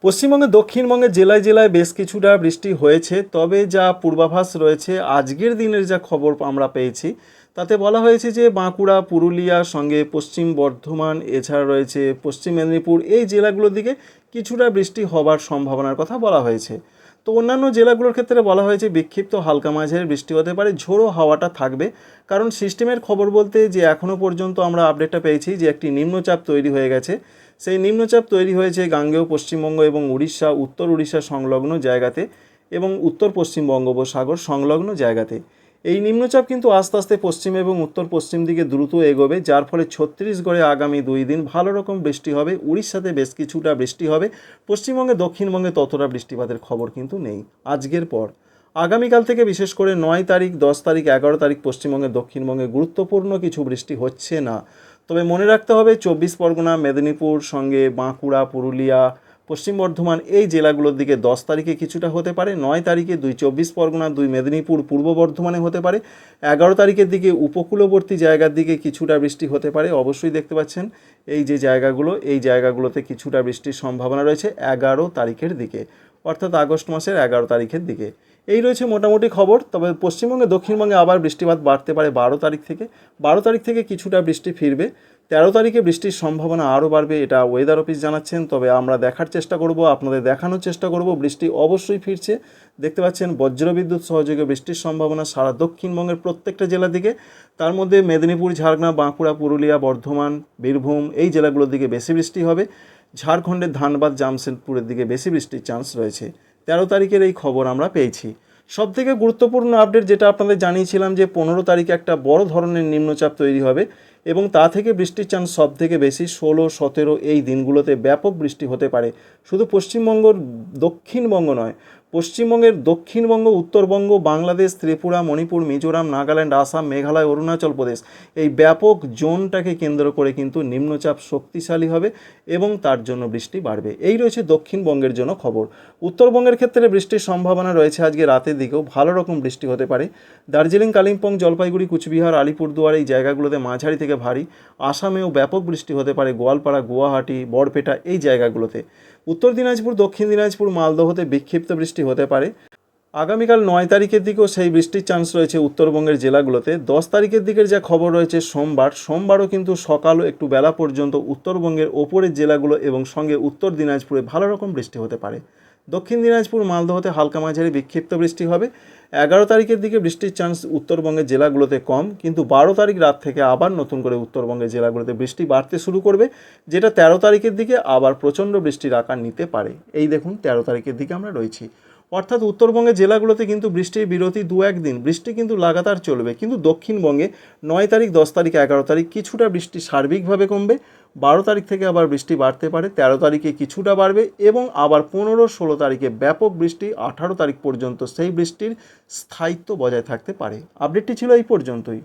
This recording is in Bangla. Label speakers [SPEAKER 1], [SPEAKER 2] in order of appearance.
[SPEAKER 1] পশ্চিমবঙ্গে দক্ষিণবঙ্গের জেলায় জেলায় বেশ কিছুটা বৃষ্টি হয়েছে, তবে যা পূর্বাভাস রয়েছে আজকের দিনের যা খবর আমরা পেয়েছি তাতে বলা হয়েছে যে বাঁকুড়া, পুরুলিয়া, সঙ্গে পশ্চিম বর্ধমান, এছাড়া রয়েছে পশ্চিম মেদিনীপুর, এই জেলাগুলোর দিকে কিছুটা বৃষ্টি হবার সম্ভাবনার কথা বলা হয়েছে। তো অন্যান্য জেলাগুলোর ক্ষেত্রে বলা হয়েছে বিক্ষিপ্ত হালকা মাঝারি বৃষ্টি হতে পারে, ঝোড়ো হাওয়াটা থাকবে। কারণ সিস্টেমের খবর বলতে যে এখনও পর্যন্ত আমরা আপডেটটা পেয়েছি যে একটি নিম্নচাপ তৈরি হয়ে গেছে। সেই নিম্নচাপ তৈরি হয়েছে গাঙ্গেয় পশ্চিমবঙ্গ এবং উড়িষ্যা, উত্তর উড়িষ্যা সংলগ্ন জায়গাতে এবং উত্তর পশ্চিম বঙ্গোপসাগর সংলগ্ন জায়গাতে। এই নিম্নচাপ কিন্তু আস্তে আস্তে পশ্চিম এবং উত্তর পশ্চিম দিকে দ্রুত এগোবে, যার ফলে ছত্তিশগড়ে আগামী 2 দিন ভালো রকম বৃষ্টি হবে, উড়িষ্যাতে বেশ কিছুটা বৃষ্টি হবে, পশ্চিমবঙ্গে দক্ষিণবঙ্গে ততটা বৃষ্টিপাতের খবর কিন্তু নেই আজকের পর। আগামীকাল থেকে বিশেষ করে 9 তারিখ, 10 তারিখ, 11 তারিখ পশ্চিমবঙ্গে দক্ষিণবঙ্গে গুরুত্বপূর্ণ কিছু বৃষ্টি হচ্ছে না। তবে মনে রাখতে হবে 24 পরগনা, মেদিনীপুর, সঙ্গে বাঁকুড়া, পুরুলিয়া, পশ্চিম বর্ধমান, এই জেলাগুলোর দিকে 10 তারিখে কিছুটা হতে পারে, 9 তারিখে 2 24 পরগনা, 2 মেদিনীপুর, পূর্ব বর্ধমানে হতে পারে, 11 তারিখের দিকে উপকূলবর্তী জায়গার দিকে কিছুটা বৃষ্টি হতে পারে। অবশ্যই দেখতে পাচ্ছেন এই যে জায়গাগুলো, এই জায়গাগুলোতে কিছুটা বৃষ্টির সম্ভাবনা রয়েছে 11 তারিখের দিকে, অর্থাৎ আগস্ট মাসের 11 তারিখের দিকে। এই রয়েছে মোটামুটি খবর। তবে পশ্চিমবঙ্গে দক্ষিণবঙ্গে আবার বৃষ্টিপাত বাড়তে পারে 12 তারিখ থেকে। 12 তারিখ থেকে কিছুটা বৃষ্টি ফিরবে, 13 তারিখে বৃষ্টির সম্ভাবনা আরও বাড়বে, এটা ওয়েদার অফিস জানাচ্ছেন। তবে আমরা দেখার চেষ্টা করব, আপনাদের দেখানোর চেষ্টা করব বৃষ্টি অবশ্যই ফিরছে। দেখতে পাচ্ছেন বজ্রবিদ্যুৎ সহযোগে বৃষ্টির সম্ভাবনা সারা দক্ষিণবঙ্গের প্রত্যেকটা জেলা দিকে। তার মধ্যে মেদিনীপুর, ঝাড়গ্রাম, বাঁকুড়া, পুরুলিয়া, বর্ধমান, বীরভূম, এই জেলাগুলোর দিকে বেশি বৃষ্টি হবে। ঝাড়খণ্ডের ধানবাদ, জামশেদপুরের দিকে বেশি বৃষ্টির চান্স রয়েছে। 13 তারিখের এই খবর আমরা পেয়েছি। সবথেকে গুরুত্বপূর্ণ আপডেট যেটা আপনাদের জানিয়েছিলাম যে 15 তারিখে একটা বড় ধরনের নিম্নচাপ তৈরি হবে এবং তা থেকে বৃষ্টির চান্স সব থেকে বেশি 16, 17 এই দিনগুলোতে ব্যাপক বৃষ্টি হতে পারে। শুধু পশ্চিমবঙ্গর দক্ষিণবঙ্গ নয়, পশ্চিমবঙ্গের দক্ষিণবঙ্গ, উত্তরবঙ্গ, বাংলাদেশ, ত্রিপুরা, মণিপুর, মিজোরাম, নাগাল্যান্ড, আসাম, মেঘালয়, অরুণাচল প্রদেশ, এই ব্যাপক জোনটাকে কেন্দ্র করে কিন্তু নিম্নচাপ শক্তিশালী হবে এবং তার জন্য বৃষ্টি বাড়বে। এই রয়েছে দক্ষিণবঙ্গের জন্য খবর। উত্তরবঙ্গের ক্ষেত্রে বৃষ্টির সম্ভাবনা রয়েছে আজকে রাতের দিকেও ভালো রকম বৃষ্টি হতে পারে। দার্জিলিং, কালিম্পং, জলপাইগুড়ি, কুচবিহার, আলিপুরদুয়ার, এই জায়গাগুলোতে মাঝারি থেকে ভারী। আসামেও ব্যাপক বৃষ্টি হতে পারে, গোয়ালপাড়া, গুয়াহাটি, বরপেটা, এই জায়গাগুলোতে। উত্তর দিনাজপুর, দক্ষিণ দিনাজপুর, মালদহতে বিক্ষিপ্ত বৃষ্টি হতে পারে। আগামীকাল 9 তারিখের দিকেও সেই বৃষ্টির চান্স রয়েছে উত্তরবঙ্গের জেলাগুলোতে। 10 তারিখের দিকের যা খবর রয়েছে সোমবারও কিন্তু সকাল একটু বেলা পর্যন্ত উত্তরবঙ্গের ওপরের জেলাগুলো এবং সঙ্গে উত্তর দিনাজপুরে ভালো রকম বৃষ্টি হতে পারে। দক্ষিণ দিনাজপুর, মালদহতে হালকা মাঝারি বিক্ষিপ্ত বৃষ্টি হবে। 11 তারিখের দিকে বৃষ্টির চান্স উত্তরবঙ্গের জেলাগুলোতে কম, কিন্তু 12 তারিখ রাত থেকে আবার নতুন করে উত্তরবঙ্গের জেলাগুলোতে বৃষ্টি বাড়তে শুরু করবে, যেটা 13 তারিখের দিকে আবার প্রচণ্ড বৃষ্টির আকার নিতে পারে। এই দেখুন 13 তারিখের দিকে আমরা রয়েছি, অর্থাৎ উত্তরবঙ্গের জেলাগুলোতে কিন্তু বৃষ্টির বিরতি 2-1 দিন, বৃষ্টি কিন্তু লাগাতার চলবে। কিন্তু দক্ষিণবঙ্গে 9 তারিখ, 10 তারিখ, 11 তারিখ কিছুটা বৃষ্টি সার্বিকভাবে কমবে। 12 তারিখ থেকে আবার বৃষ্টি বাড়তে পারে, 13 তারিখে কিছুটা বাড়বে এবং আবার 15, 16 তারিখে ব্যাপক বৃষ্টি, 18 তারিখ পর্যন্ত সেই বৃষ্টির স্থায়িত্ব বজায় থাকতে পারে। আপডেটটি ছিল এই পর্যন্তই।